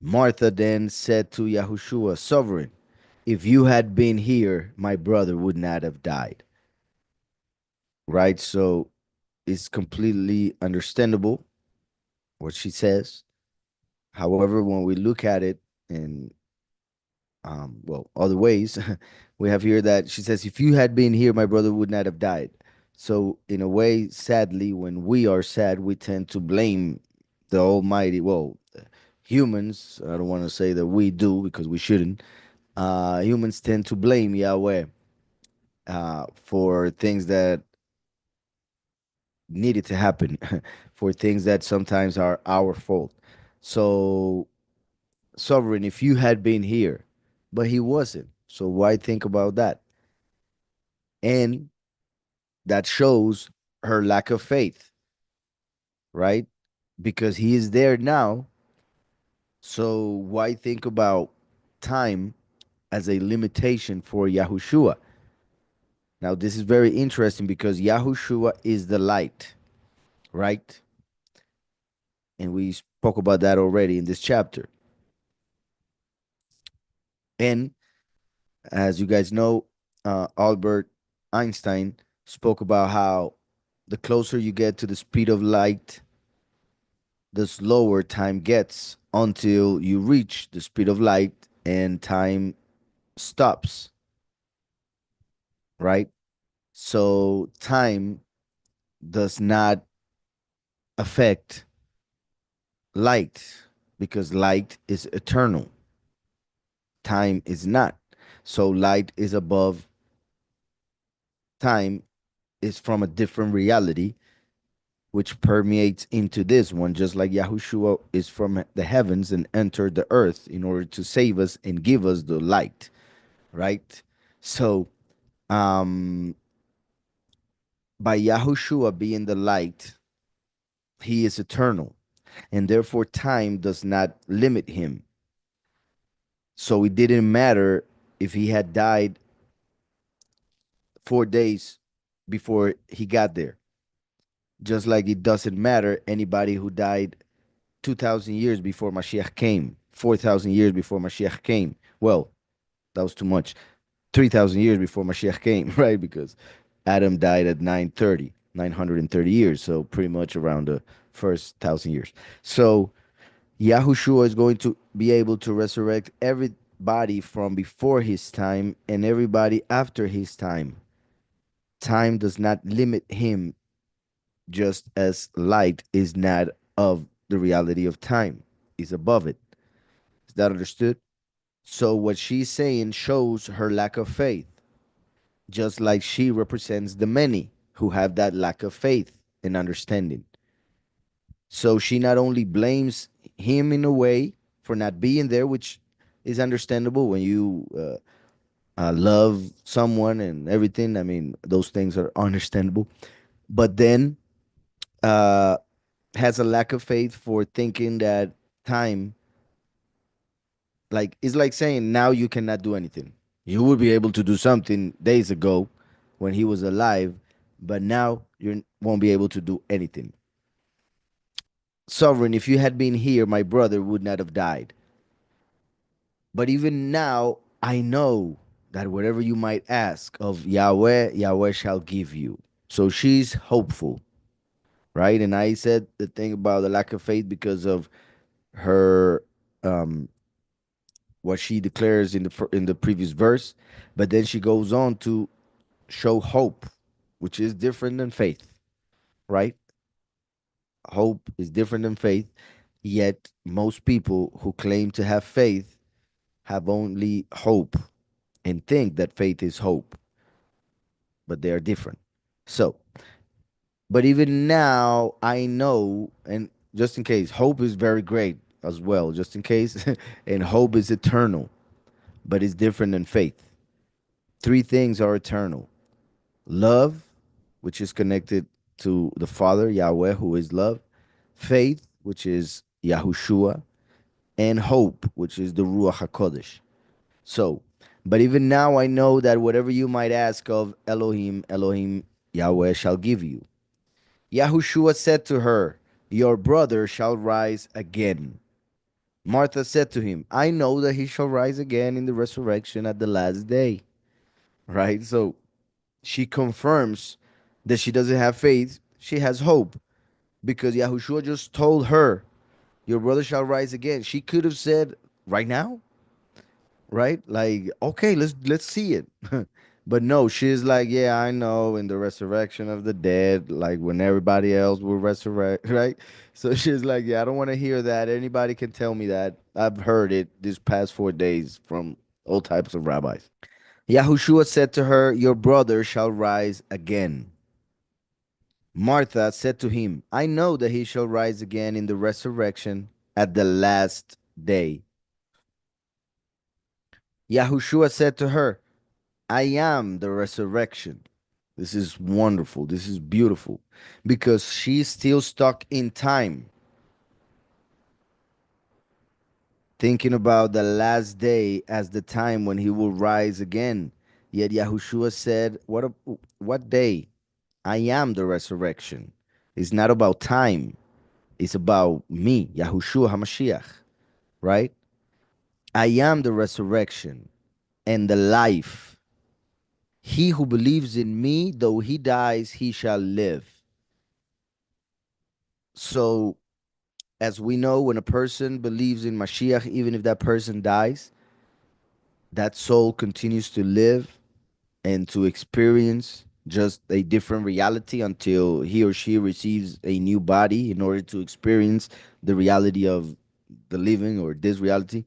Martha then said to Yahushua, Sovereign, if you had been here, my brother would not have died. Right? So it's completely understandable what she says. However, when we look at it in other ways, we have here that she says, if you had been here, my brother would not have died. So in a way, sadly, when we are sad, we tend to blame the Almighty. Well, humans, I don't want to say that we do because we shouldn't. Humans tend to blame Yahweh for things that needed to happen, for things that sometimes are our fault. So, Sovereign, if you had been here, but he wasn't. So why think about that? And that shows her lack of faith, right? Because he is there now. So why think about time as a limitation for Yahushua? Now, this is very interesting because Yahushua is the light, right? And we spoke about that already in this chapter. And as you guys know, Albert Einstein spoke about how the closer you get to the speed of light, the slower time gets until you reach the speed of light and time stops, right? So time does not affect light because light is eternal. Time is not. So light is above time, is from a different reality which permeates into this one, just like Yahushua is from the heavens and entered the earth in order to save us and give us the light, right? So, um, by Yahushua being the light, he is eternal, and therefore time does not limit him. So it didn't matter if he had died 4 days before he got there. Just like it doesn't matter anybody who died 2,000 years before Mashiach came, 4,000 years before Mashiach came. Well, that was too much. 3,000 years before Mashiach came, right? Because Adam died at 930 years. So pretty much around the first 1,000 years. So Yahushua is going to be able to resurrect everybody from before his time and everybody after his time. Time does not limit him, just as light is not of the reality of time, is above it. Is that understood? So what she's saying shows her lack of faith, just like she represents the many who have that lack of faith and understanding. So she not only blames him in a way for not being there, which is understandable when you love someone and everything. I mean, those things are understandable. But then uh, has a lack of faith for thinking that time, like, it's like saying now you cannot do anything. You would be able to do something days ago when he was alive, but now you won't be able to do anything. Sovereign, if you had been here, my brother would not have died. But even now, I know that whatever you might ask of Yahweh, Yahweh shall give you. So she's hopeful, right? And I said the thing about the lack of faith because of her, um, what she declares in the previous verse, but then she goes on to show hope, which is different than faith, right? Hope is different than faith. Yet most people who claim to have faith have only hope and think that faith is hope, but they are different. So, but even now, I know, and just in case, hope is very great as well, just in case, and hope is eternal, but it's different than faith. Three things are eternal: love, which is connected to the Father, Yahweh, who is love; faith, which is Yahushua; and hope, which is the Ruach HaKodesh. So, but even now I know that whatever you might ask of Elohim, Elohim, Yahweh shall give you. Yahushua said to her, your brother shall rise again. Martha said to him, I know that he shall rise again in the resurrection at the last day. Right? So she confirms that she doesn't have faith. She has hope because Yahushua just told her, your brother shall rise again. She could have said, right now, right? Like, okay, let's see it. But no, she's like, yeah, I know in the resurrection of the dead, like when everybody else will resurrect, right? So she's like, yeah, I don't want to hear that. Anybody can tell me that. I've heard it these past 4 days from all types of rabbis. Yahushua said to her, your brother shall rise again. Martha said to him, I know that he shall rise again in the resurrection at the last day. Yahushua said to her, I am the resurrection. This is wonderful. This is beautiful because she's still stuck in time, thinking about the last day as the time when he will rise again. Yet Yahushua said, what day? I am the resurrection. It's not about time. It's about me, Yahushua HaMashiach, right? I am the resurrection and the life. He who believes in me, though he dies, he shall live. So, as we know, when a person believes in Mashiach, even if that person dies, that soul continues to live and to experience just a different reality until he or she receives a new body in order to experience the reality of the living or this reality.